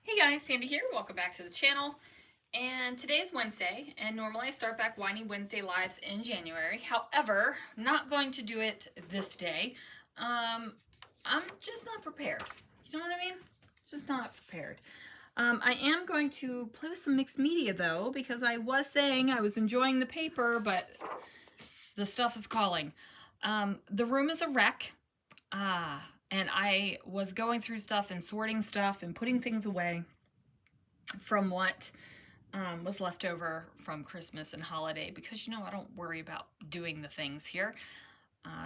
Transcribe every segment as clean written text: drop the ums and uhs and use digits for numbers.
Hey guys, Sandy here. Welcome back to the channel. And today is Wednesday, and normally I start back Whiny Wednesday lives in January. However, not going to do it this day. I'm just not prepared. You know what I mean? Just not prepared. I am going to play with some mixed media though, because I was saying I was enjoying the paper, but the stuff is calling. The room is a wreck. And I was going through stuff and sorting stuff and putting things away from what was left over from Christmas and holiday, because I don't worry about doing the things here.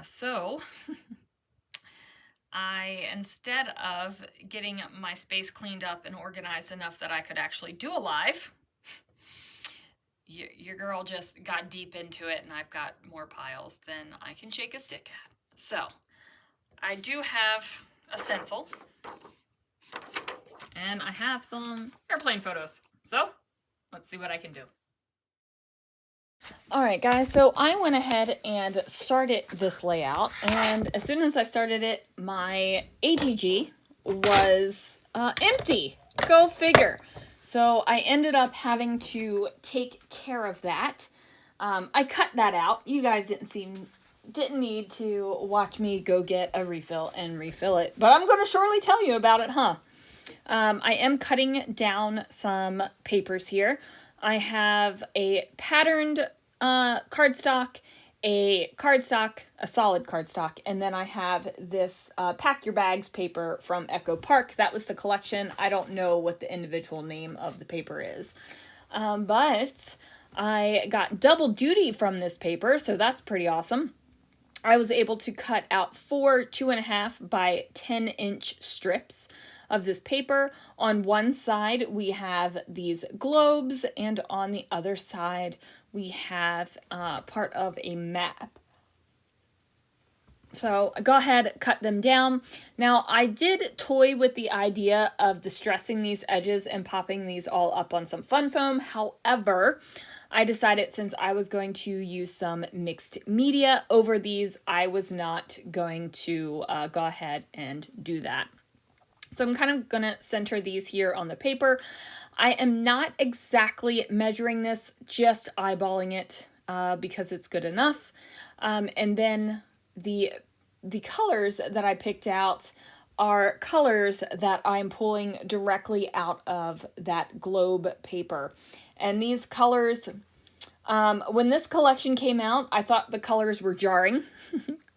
So instead of getting my space cleaned up and organized enough that I could actually do a live, your girl just got deep into it, and I've got more piles than I can shake a stick at. So I do have a stencil, and I have some airplane photos. So let's see what I can do. All right, guys, so I went ahead and started this layout, and as soon as I started it, my ATG was empty. Go figure. So I ended up having to take care of that. I cut that out. You guys didn't need to watch me go get a refill and refill it, but I'm going to surely tell you about it, huh? I am cutting down some papers here. I have a patterned cardstock, a solid cardstock, and then I have this Pack Your Bags paper from Echo Park. That was the collection. I don't know what the individual name of the paper is, but I got double duty from this paper, so that's pretty awesome. I was able to cut out 4 2.5 by 10-inch strips of this paper. On one side we have these globes, and on the other side we have part of a map. So go ahead, cut them down. Now I did toy with the idea of distressing these edges and popping these all up on some fun foam. However, I decided since I was going to use some mixed media over these, I was not going to go ahead and do that. So I'm kind of going to center these here on the paper. I am not exactly measuring this, just eyeballing it because it's good enough. And then the colors that I picked out are colors that I'm pulling directly out of that globe paper. And these colors, when this collection came out, I thought the colors were jarring,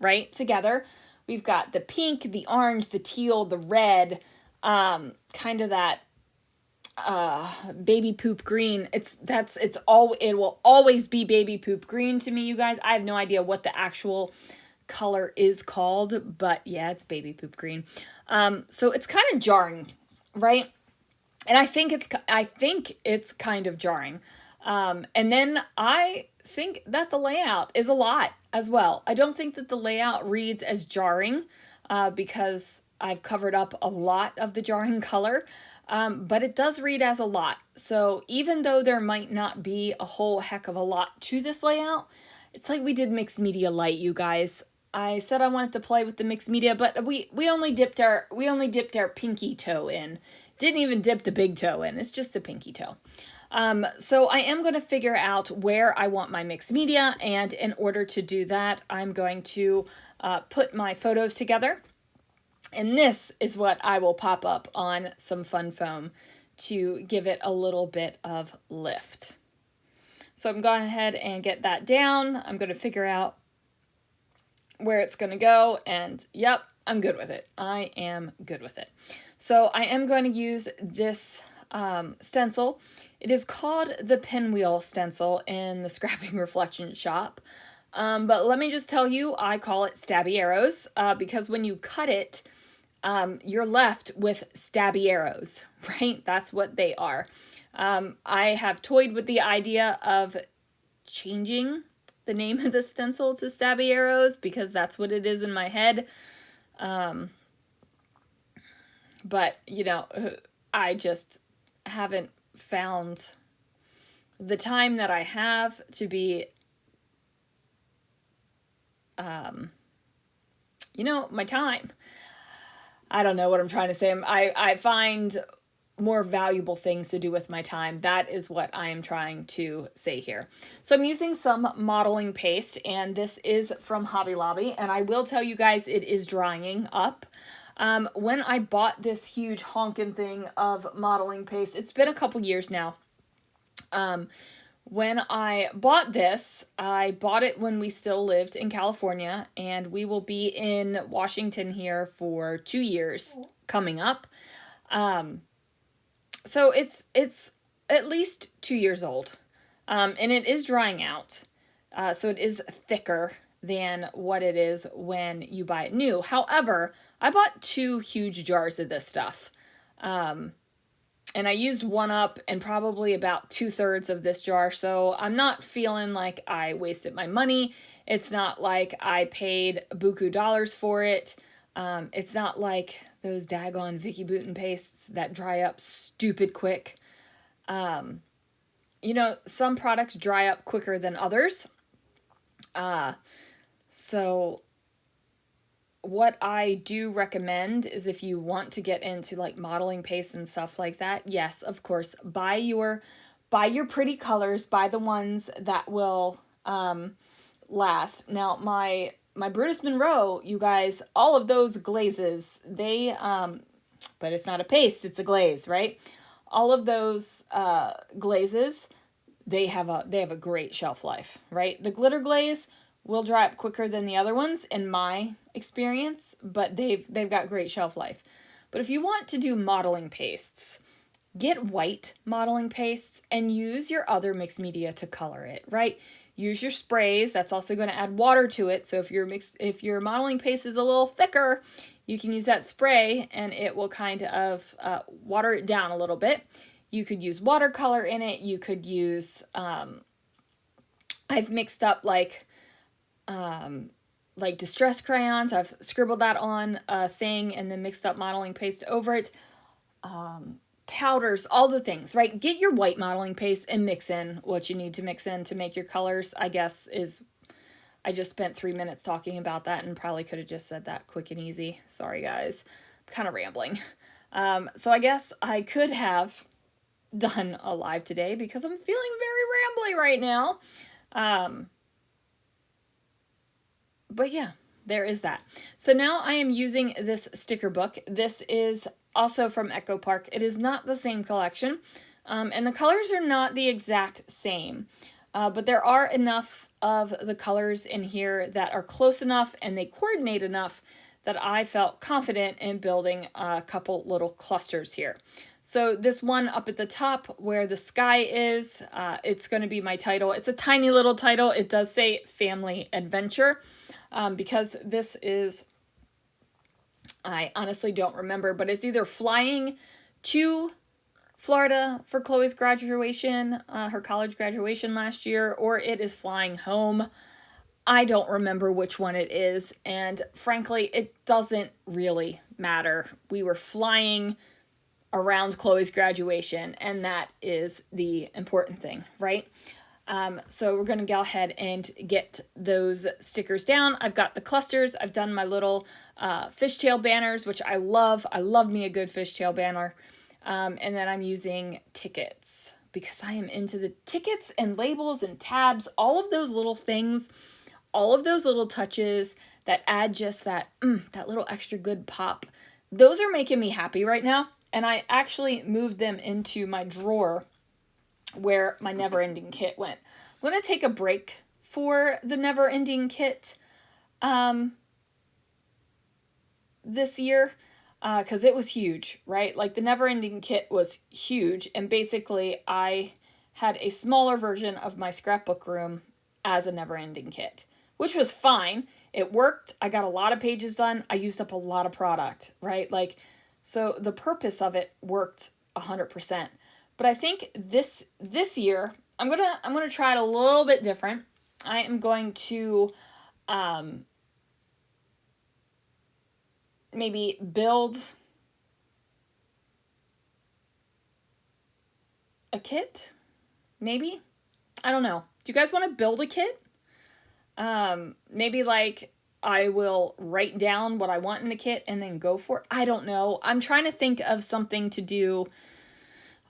right, together. We've got the pink, the orange, the teal, the red, kind of that baby poop green. It will always be baby poop green to me, you guys. I have no idea what the actual color is called, but yeah, it's baby poop green. So it's kind of jarring, right? And I think it's kind of jarring. And then I think that the layout is a lot as well. I don't think that the layout reads as jarring because I've covered up a lot of the jarring color, but it does read as a lot. So even though there might not be a whole heck of a lot to this layout, it's like we did mixed media light, you guys. I said I wanted to play with the mixed media, but we only dipped our pinky toe in. Didn't even dip the big toe in. It's just the pinky toe. So I am going to figure out where I want my mixed media, and in order to do that, I'm going to put my photos together. And this is what I will pop up on some fun foam to give it a little bit of lift. So I'm going ahead and get that down. I'm going to figure out where it's going to go, and yep, I'm good with it. I am good with it. So I am going to use this stencil. It is called the Pinwheel stencil in the Scrapping Reflection shop. But let me just tell you, I call it stabby arrows because when you cut it, you're left with stabby arrows, right? That's what they are. I have toyed with the idea of changing the name of the stencil to stabby arrows because that's what it is in my head. But, I just haven't found the time that I have to be, my time. I don't know what I'm trying to say. I find more valuable things to do with my time. That is what I am trying to say here. So I'm using some modeling paste, and this is from Hobby Lobby, and I will tell you guys it is drying up. When I bought this huge honkin' thing of modeling paste, it's been a couple years now. When I bought this, I bought it when we still lived in California, and we will be in Washington here for 2 years coming up. So it's at least 2 years old, and it is drying out. So it is thicker than what it is when you buy it new. However, I bought 2 huge jars of this stuff. And I used one up and probably about 2/3 of this jar. So I'm not feeling like I wasted my money. It's not like I paid buku dollars for it. It's not like those daggone Vicky Bouton pastes that dry up stupid quick. You know, some products dry up quicker than others. So what I do recommend is if you want to get into like modeling paste and stuff like that, yes, of course, buy your pretty colors, buy the ones that will last. Now, my Brutus Monroe, you guys, all of those glazes, they but it's not a paste, it's a glaze, right? All of those glazes, they have a great shelf life, right? The glitter glaze will dry up quicker than the other ones in my experience, but they've got great shelf life. But if you want to do modeling pastes, get white modeling pastes and use your other mixed media to color it, right? Use your sprays. That's also going to add water to it. So if your modeling paste is a little thicker, you can use that spray and it will kind of water it down a little bit. You could use watercolor in it. You could use, I've mixed up like distress crayons. I've scribbled that on a thing and then mixed up modeling paste over it. Powders, all the things, right? Get your white modeling paste and mix in what you need to mix in to make your colors, I guess I just spent 3 minutes talking about that and probably could have just said that quick and easy. Sorry, guys. I'm kind of rambling. So I guess I could have done a live today because I'm feeling very rambly right now. But yeah, there is that. So now I am using this sticker book. This is also from Echo Park. It is not the same collection, and the colors are not the exact same, but there are enough of the colors in here that are close enough and they coordinate enough that I felt confident in building a couple little clusters here. So this one up at the top where the sky is, it's going to be my title. It's a tiny little title. It does say Family Adventure. Because this is, I honestly don't remember, but it's either flying to Florida for Chloe's graduation, her college graduation last year, or it is flying home. I don't remember which one it is, and frankly, it doesn't really matter. We were flying around Chloe's graduation, and that is the important thing, right? So we're going to go ahead and get those stickers down. I've got the clusters. I've done my little fishtail banners, which I love. I love me a good fishtail banner. And then I'm using tickets because I am into the tickets and labels and tabs, all of those little things, all of those little touches that add just that little extra good pop. Those are making me happy right now. And I actually moved them into my drawer where my Never Ending Kit went. I'm going to take a break for the Never Ending Kit this year because it was huge, right? Like the Never Ending Kit was huge, and basically I had a smaller version of my scrapbook room as a Never Ending Kit, which was fine. It worked. I got a lot of pages done. I used up a lot of product, right? Like, so the purpose of it worked 100%. But I think this year I'm gonna try it a little bit different. I am going to maybe build a kit. Maybe, I don't know. Do you guys want to build a kit? Maybe like I will write down what I want in the kit and then go for it. I don't know. I'm trying to think of something to do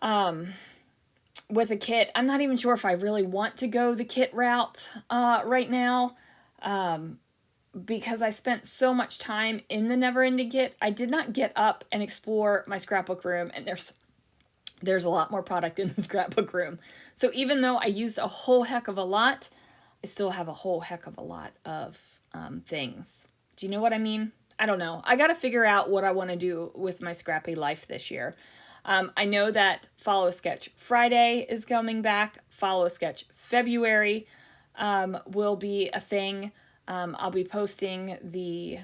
with a kit. I'm not even sure if I really want to go the kit route right now, because I spent so much time in the Never Ending Kit. I did not get up and explore my scrapbook room, and there's a lot more product in the scrapbook room. So even though I used a whole heck of a lot, I still have a whole heck of a lot of things. Do you know what I mean? I don't know. I got to figure out what I want to do with my scrappy life this year. I know that Follow a Sketch Friday is coming back. Follow a Sketch February will be a thing. I'll be posting the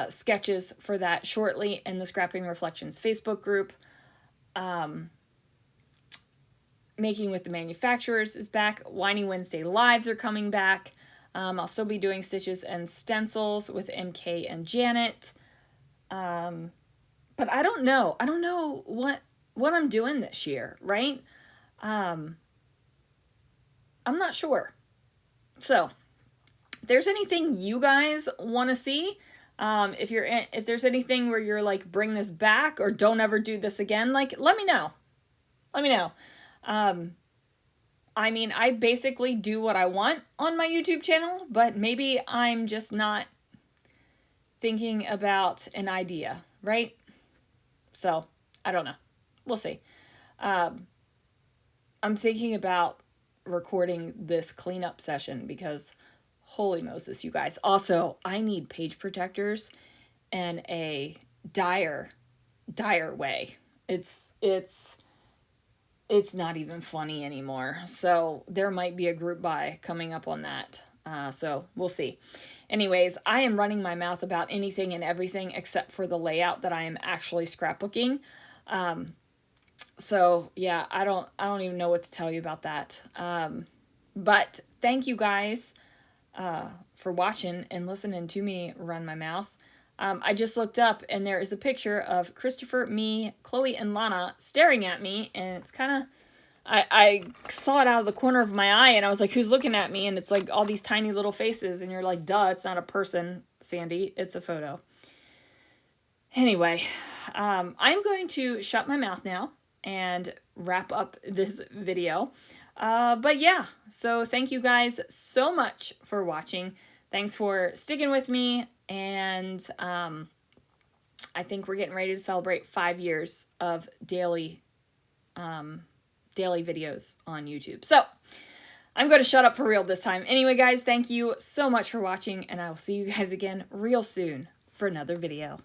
sketches for that shortly in the Scrapping Reflections Facebook group. Making with the Manufacturers is back. Whiny Wednesday Lives are coming back. I'll still be doing stitches and stencils with MK and Janet. But I don't know. I don't know what I'm doing this year, right? I'm not sure. So, if there's anything you guys want to see, if there's anything where you're like, bring this back or don't ever do this again, like, let me know. Let me know. I mean, I basically do what I want on my YouTube channel, but maybe I'm just not thinking about an idea, right? So, I don't know. We'll see. I'm thinking about recording this cleanup session because holy Moses, you guys. Also, I need page protectors in a dire way. It's not even funny anymore. So there might be a group buy coming up on that. So we'll see. Anyways, I am running my mouth about anything and everything except for the layout that I am actually scrapbooking. So yeah, I don't even know what to tell you about that. But thank you guys for watching and listening to me run my mouth. I just looked up and there is a picture of Christopher, me, Chloe, and Lana staring at me, and it's kind of, I saw it out of the corner of my eye and I was like, who's looking at me? And it's like all these tiny little faces and you're like, duh, it's not a person, Sandy, it's a photo. Anyway, I'm going to shut my mouth now and wrap up this video. But yeah, so thank you guys so much for watching. Thanks for sticking with me, and I think we're getting ready to celebrate 5 years of daily videos on YouTube. So I'm going to shut up for real this time. Anyway, guys, thank you so much for watching, and I will see you guys again real soon for another video.